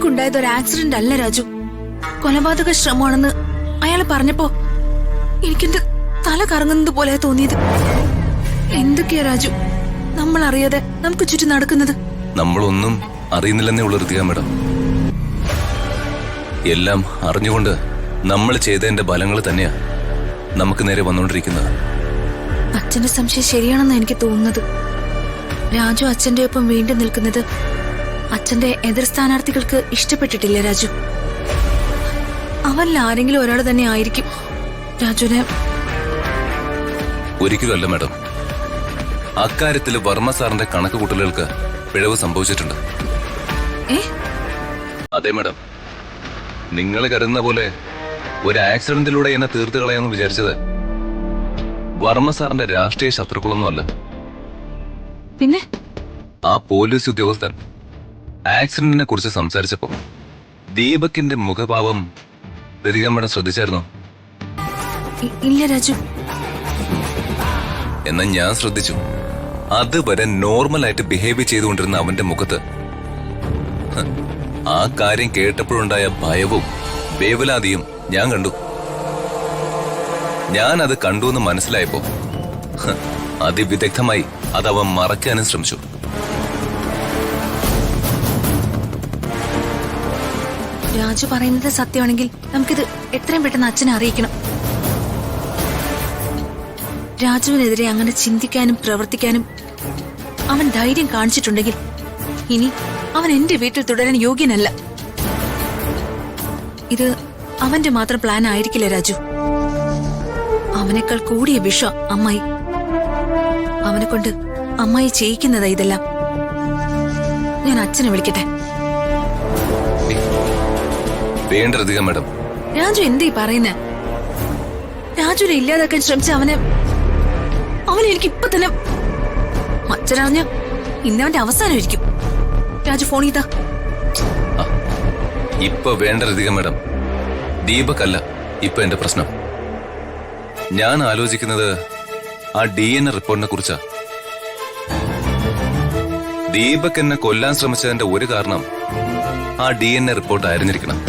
അവർക്കുണ്ടായത് ഒരു ആക്സിഡന്റ് അല്ല രാജു, കൊലപാതക ശ്രമമാണെന്ന് അയാൾ പറഞ്ഞപ്പോ എനിക്കെന്റെ തല കറങ്ങുന്നത് പോലെ തോന്നിയത്. എന്തൊക്കെയാ രാജു നമ്മൾ അറിയാതെ നമുക്ക് ചുറ്റും നടക്കുന്നത്? നമ്മളൊന്നും അറിയുന്നില്ലെന്നേ ഉള്ളൂ ഋതിക മേഡം. എല്ലാം അറിഞ്ഞുകൊണ്ട് നമ്മൾ ചെയ്തതിന്റെ ഫലങ്ങൾ തന്നെയാ നമുക്ക് നേരെ വന്നുകൊണ്ടിരിക്കുന്നത്. അച്ഛന്റെ സംശയം ശരിയാണെന്ന് എനിക്ക് തോന്നുന്നത്. രാജു അച്ഛന്റെ ഒപ്പം വീണ്ടും നിൽക്കുന്നത് അച്ഛന്റെ എതിർ സ്ഥാനാർത്ഥികൾക്ക് ഇഷ്ടപ്പെട്ടിട്ടില്ല രാജു. അവരിൽ ആരെങ്കിലും ഒരാൾ തന്നെ ആയിരിക്കും രാജുവിനെ. ഒരിക്കലുമല്ല മേഡം, അക്കാര്യത്തിൽ വർമ്മ സാറിന്റെ കണക്ക് കൂട്ടലുകൾക്ക് പിഴവ് സംഭവിച്ചിട്ടുണ്ട്. അതെ മേഡം, നിങ്ങൾ കരുതുന്ന പോലെ ഒരു ആക്സിഡന്റിലൂടെ എന്നെ തീർത്തു കളയാന്ന് വിചാരിച്ചത് വർമ്മ സാറിന്റെ രാഷ്ട്രീയ ശത്രുക്കളൊന്നുമല്ല. പിന്നെ ആ പോലീസ് ഉദ്യോഗസ്ഥൻ ആക്സിഡന്റിനെ കുറിച്ച് സംസാരിച്ചപ്പോ ദീപകിന്റെ മുഖഭാവം ഋതിക മേഡം ശ്രദ്ധിച്ചായിരുന്നോ? ഇല്ല രാജു. എന്നാ ഞാൻ ശ്രദ്ധിച്ചു. അതുവരെ നോർമലായിട്ട് ബിഹേവ് ചെയ്തുകൊണ്ടിരുന്ന അവന്റെ മുഖത്ത് ആ കാര്യം കേട്ടപ്പോഴുണ്ടായ ഭയവും വേവലാതിയും ഞാൻ കണ്ടു. ഞാൻ അത് കണ്ടു എന്ന് മനസ്സിലായപ്പോ അതിവിദഗ്ധമായി അതവൻ മറക്കാനും ശ്രമിച്ചു. രാജു പറയുന്നത് സത്യമാണെങ്കിൽ നമുക്കിത് എത്രയും പെട്ടെന്ന് അച്ഛനെ അറിയിക്കണം. രാജുവിനെതിരെ അങ്ങനെ ചിന്തിക്കാനും പ്രവർത്തിക്കാനും അവൻ ധൈര്യം കാണിച്ചിട്ടുണ്ടെങ്കിൽ ഇനി അവൻ എന്റെ വീട്ടിൽ തുടരാൻ യോഗ്യനല്ല. ഇത് അവന്റെ മാത്രം പ്ലാൻ ആയിരിക്കില്ല രാജു. അവനേക്കാൾ കൂടിയ വിഷ അമ്മായി. അവനെ കൊണ്ട് അമ്മായി ചെയ്യിക്കുന്നതാ ഇതെല്ലാം. ഞാൻ അച്ഛനെ വിളിക്കട്ടെ. വേണ്ട ഋതിക മേഡം. രാജു എന്തീ പറയുന്നേ? രാജുവിനെ ഇല്ലാതാക്കാൻ ശ്രമിച്ച അവനെ എനിക്ക് ഇപ്പൊ തന്നെ അച്ഛനറിഞ്ഞ ഇന്നവന്റെ അവസാനമായിരിക്കും. രാജു ഫോൺ ചെയ്താ. ഇപ്പൊ വേണ്ട ഋതിക മേഡം. ദീപകല്ല ഇപ്പൊ എന്റെ പ്രശ്നം. ഞാൻ ആലോചിക്കുന്നത് ആ DNA റിപ്പോർട്ടിനെ കുറിച്ചാ. ദീപക് എന്നെ കൊല്ലാൻ ശ്രമിച്ചതിന്റെ ഒരു കാരണം ആ DNA റിപ്പോർട്ട് ആയിരുന്നിരിക്കണം.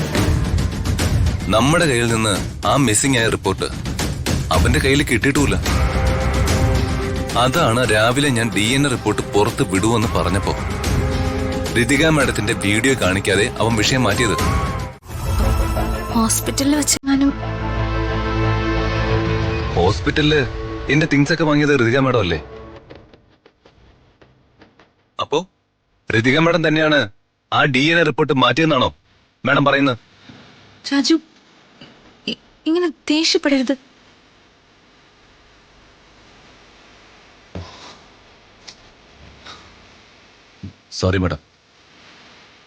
നമ്മുടെ കയ്യിൽ നിന്ന് ആ മിസ്സിംഗ് ആയ റിപ്പോർട്ട് അവന്റെ കയ്യിൽ കിട്ടിയിട്ടുമില്ല. അതാണ് രാവിലെ ഞാൻ DNA റിപ്പോർട്ട് പുറത്ത് വിടുവെന്ന് പറഞ്ഞപ്പോ ഋതിക മാഡത്തിന്റെ വീഡിയോ കാണിക്കാതെ അവൻ വിഷയം മാറ്റിയത്. ഹോസ്പിറ്റലിൽ വെച്ചാലും ഹോസ്പിറ്റലില് എന്റെ തിങ്സ് ഒക്കെ വാങ്ങിയത് ഋതിക മാഡം അല്ലേ? അപ്പോ ഋതിക മാഡം തന്നെയാണ് ആ DNA റിപ്പോർട്ട് മാറ്റിയെന്നാണോ മാഡം പറയുന്നത്? രാജു ഇങ്ങനെ ദേഷ്യപ്പെടരുത്. Sorry madam.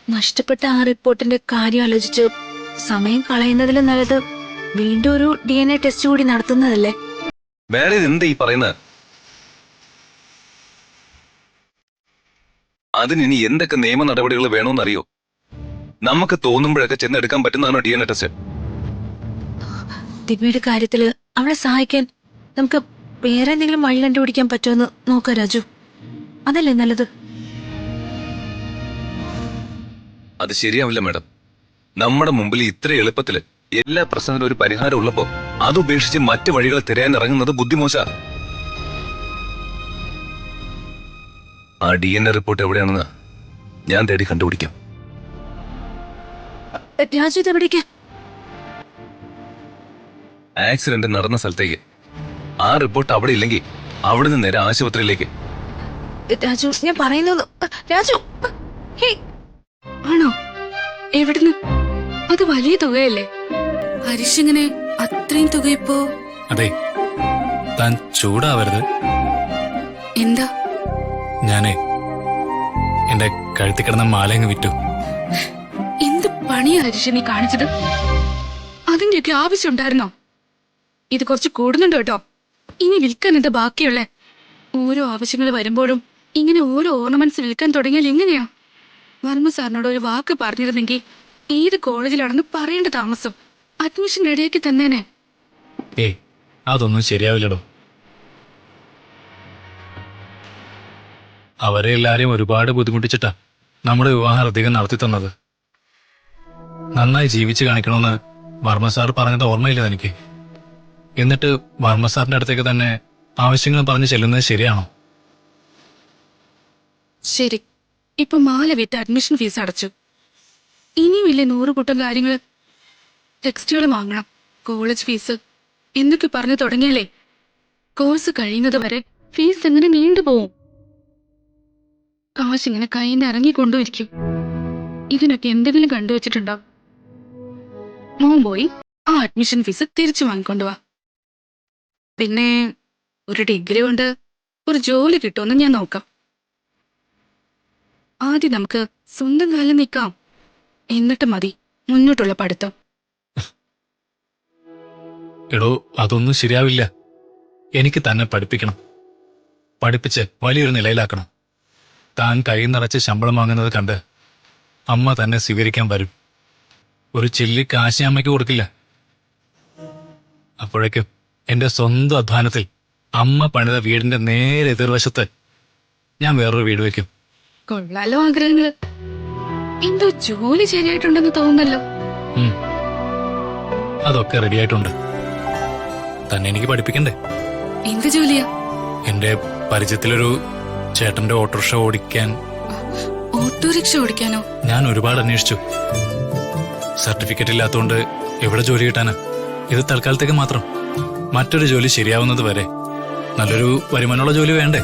നഷ്ടപ്പെട്ട ആ റിപ്പോർട്ടിന്റെ കാര്യം ആലോചിച്ച് സമയം കളയുന്നതിലും നല്ലത് വീണ്ടും ഒരു DNA ടെസ്റ്റ് കൂടി നടത്തുന്നതല്ലേ? വേറെ എന്താ ഈ പറയുന്നത്? അതിനി എന്തൊക്കെ നിയമ നടപടികൾ വേണമെന്നറിയോ? നമുക്ക് തോന്നുമ്പോഴൊക്കെ ചെന്നെടുക്കാൻ പറ്റുന്നതാണോ DNA ടെസ്റ്റ്? ദിവ്യയുടെ കാര്യത്തില് അവളെ സഹായിക്കാൻ നമുക്ക് വേറെ എന്തെങ്കിലും വഴി കണ്ടുപിടിക്കാൻ പറ്റുമെന്ന് നോക്കാം രാജു. അതല്ലേ നല്ലത്? അത് ശരിയാവില്ല മാഡം. നമ്മുടെ മുമ്പിൽ ഇത്ര എളുപ്പത്തില് എല്ലാ പ്രശ്നത്തിനും ഒരു പരിഹാരം ഉള്ളപ്പോ അത് ഉപേക്ഷിച്ച് മറ്റു വഴികൾ തിരയാൻ ഇറങ്ങുന്നത് ബുദ്ധിമോശ. ആ DNA റിപ്പോർട്ട് എവിടെയാണെന്ന് ഞാൻ തേടി കണ്ടുപിടിക്കാം. രാജു ഇതെവിടേക്ക്? ആക്സിഡന്റ് നടന്ന സ്ഥലത്തേക്ക്. ആ റിപ്പോർട്ട് അവിടെ ഇല്ലെങ്കിൽ അവിടുന്ന് നേരെ ആശുപത്രിയിലേക്ക്. രാജു ഞാൻ പറയുന്നു. രാജു ആണോ? എവിടുന്ന്? അത് വലിയ തുകയല്ലേ? ഹരിഷിങ്ങനെ അത്രയും തുക ഇപ്പോ? അതെ, താൻ ചൂടാവരുത്. എന്താ? ഞാനേ എന്റെ കഴുത്തി കിടന്ന മാലയങ്ങ് വിറ്റു. എന്ത് പണിയാ ഹരിഷ് നീ കാണിച്ചത്? അതിന്റെയൊക്കെ ആവശ്യം ഉണ്ടായിരുന്നോ? ഇത് കുറച്ച് കൂടുന്നുണ്ട് കേട്ടോ. ഇനി വിൽക്കാൻ എന്താ ബാക്കിയുള്ളേ? ഓരോ ആവശ്യങ്ങൾ വരുമ്പോഴും ഇങ്ങനെ ഓരോ ഓർണമെന്റ്സ് വിൽക്കാൻ തുടങ്ങിയാൽ എങ്ങനെയാ? വർമ്മ സാറിനോട് ഒരു വാക്ക് പറഞ്ഞിരുന്നെങ്കിൽ ഏത് കോളേജിലാണെന്ന് പറയേണ്ട താമസം. അഡ്മിഷൻ റെഡിയാക്കി തന്നേനെ. അതൊന്നും ശരിയാവില്ലടോ. അവരെ എല്ലാരെയും ഒരുപാട് ബുദ്ധിമുട്ടിച്ചിട്ടാ നമ്മുടെ വിവാഹം അധികം നടത്തി തന്നത്. നന്നായി ജീവിച്ചു കാണിക്കണമെന്ന് വർമ്മ സാർ പറഞ്ഞത് ഓർമ്മയില്ല എനിക്ക്. എന്നിട്ട് വർമ്മ സാറിന്റെ അടുത്തേക്ക് തന്നെ ആവശ്യങ്ങൾ പറഞ്ഞ് ചെല്ലുന്നത് ശരിയാണോ? ശരി, ഇപ്പൊ മാല വിറ്റ് അഡ്മിഷൻ ഫീസ് അടച്ചു. ഇനിയും ഇല്ലേ 100 കൂട്ടം കാര്യങ്ങള്. ടെക്സ്റ്റുകൾ വാങ്ങണം, കോളേജ് ഫീസ് എന്നൊക്കെ പറഞ്ഞു തുടങ്ങിയാലേ കോഴ്സ് കഴിയുന്നത് വരെ ഫീസ് എങ്ങനെ നീണ്ടുപോകും. കാശ് ഇങ്ങനെ കയ്യിൽ നിന്ന് ഇറങ്ങിക്കൊണ്ടുമിരിക്കും. ഇതിനൊക്കെ എന്തെങ്കിലും കണ്ടുവച്ചിട്ടുണ്ടോ? മോൻ പോയി ആ അഡ്മിഷൻ ഫീസ് തിരിച്ചു വാങ്ങിക്കൊണ്ടുവാ. പിന്നെ ഒരു ഡിഗ്രി കൊണ്ട് ഒരു ജോലി കിട്ടുമെന്ന് ഞാൻ നോക്കാം. ആദ്യം നമുക്ക് സ്വന്തം കാലിൽ നിൽക്കാം, എന്നിട്ട് മതി മുന്നോട്ടുള്ള പഠിത്തം. എടോ, അതൊന്നും ശരിയാവില്ല. എനിക്ക് തന്നെ പഠിപ്പിക്കണം, പഠിപ്പിച്ച് വലിയൊരു നിലയിലാക്കണം. താൻ കൈ നിറച്ച് ശമ്പളം വാങ്ങുന്നത് കണ്ട് അമ്മ തന്നെ സ്വീകരിക്കാൻ വരും. ഒരു ചില്ലി കാശി അമ്മയ്ക്ക് കൊടുക്കില്ല. അപ്പോഴേക്കും എന്റെ സ്വന്തം അധ്വാനത്തിൽ അമ്മ പണിത വീടിന്റെ നേരെ എതിർവശത്ത് ഞാൻ വേറൊരു വീട് വെക്കും. കൊള്ളാലോ ആഗ്രഹങ്ങള്. എന്തോ ജോലി ശരിയായിട്ടുണ്ടെന്ന് തോന്നുന്നല്ലോ. അതൊക്കെ റെഡിയായിട്ടുണ്ട്. തന്നെ എനിക്ക് പഠിപ്പിക്കണ്ടേ? എന്ത് ജോലിയാ? എന്റെ പരിചയത്തിലൊരു ചേട്ടന്റെ ഓട്ടോറിക്ഷ ഓടിക്കാൻ. ഓട്ടോറിക്ഷ ഓടിക്കാനോ? ഞാൻ ഒരുപാട് അന്വേഷിച്ചു. സർട്ടിഫിക്കറ്റ് ഇല്ലാത്തതുകൊണ്ട് എവിടെ ജോലി കിട്ടാനാ? ഇത് തൽക്കാലത്തേക്ക് മാത്രം. മറ്റൊരു ജോലി ശരിയാവുന്നത് വരെ നല്ലൊരു വരുമാനമുള്ള ജോലി വേണ്ടേ?